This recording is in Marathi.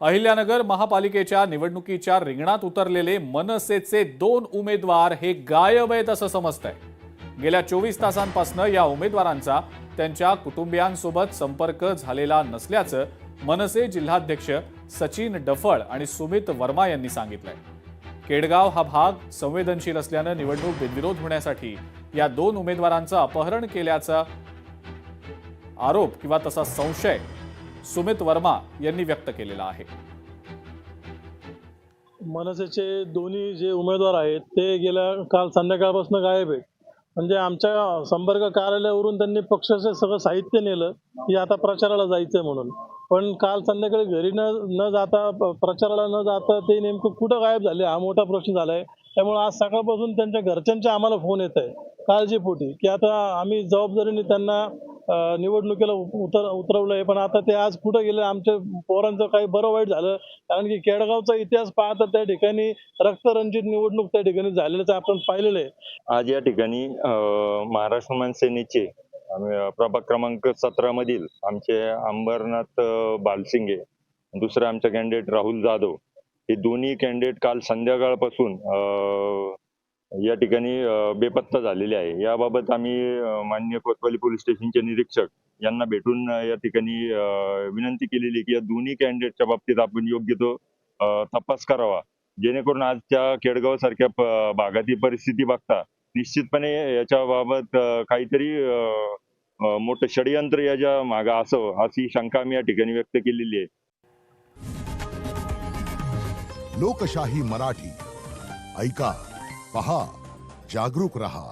अहिल्यानगर महापालिकेच्या निवडणुकीच्या रिंगणात उतरलेले मनसेचे 2 उमेदवार हे गायब आहेत असं समजतंय। गेल्या 24 तासांपासून या उमेदवारांचा त्यांच्या कुटुंबियांसोबत संपर्क झालेला नसल्याचं मनसे जिल्हाध्यक्ष सचिन डफळ आणि सुमित वर्मा यांनी सांगितलंय। केडगाव हा भाग संवेदनशील असल्यानं निवडणूक बिनविरोध होण्यासाठी या 2 उमेदवारांचं अपहरण केल्याचा आरोप किंवा तसा संशय सुमित वर्मा यांनी व्यक्त केलेला आहे। मनसेचे दोन्ही जे उमेदवार आहेत ते गेल्या काल संध्याकाळपासून गायब आहेत। म्हणजे आमच्या संपर्क कार्यालयावरून त्यांनी पक्षाचे सगळं साहित्य नेलं की आता प्रचाराला जायचं म्हणून, पण काल संध्याकाळी घरी न जाता प्रचाराला न जाता ते नेमकं कुठं गायब झाले हा मोठा प्रश्न झालाय। त्यामुळे आज सकाळपासून त्यांच्या घरच्यांचे आम्हाला फोन येत आहे काळजीपोटी की आता आम्ही जबाबदारीने त्यांना निवडणुकीला उतरवलंय, पण आता ते आज कुठं गेले आमच्या पोरांचं काही बरं वाईट झालं, कारण की केडगावचा इतिहास पाहता त्या ठिकाणी रक्तरंजित निवडणूक त्या ठिकाणी झालेलं आपण पाहिलेलं आहे। आज या ठिकाणी महाराष्ट्र मनसेनेचे प्रभाग क्रमांक 17 मधील आमचे अंबरनाथ बालसिंगे, दुसरे आमचे कॅन्डिडेट राहुल जाधव, हे दोन्ही कॅन्डिडेट काल संध्याकाळपासून या ठिकाणी बेपत्ता झालेले आहे। याबाबत आम्ही माननीय कोतवाली पोलीस स्टेशनचे निरीक्षक यांना भेटून या ठिकाणी विनंती केलेली की या दोन्ही कॅन्डिडेटच्या बाबतीत आपण योग्य तो तपास करावा, जेणेकरून आजच्या केडगाव सारख्या भागातील परिस्थिती बघता निश्चितपणे याच्याबाबत काहीतरी मोठं षडयंत्र याच्या मागे असावं अशी शंका आम्ही या ठिकाणी व्यक्त केलेली आहे। लोकशाही मराठी ऐका, पहा, जागरूक रहा।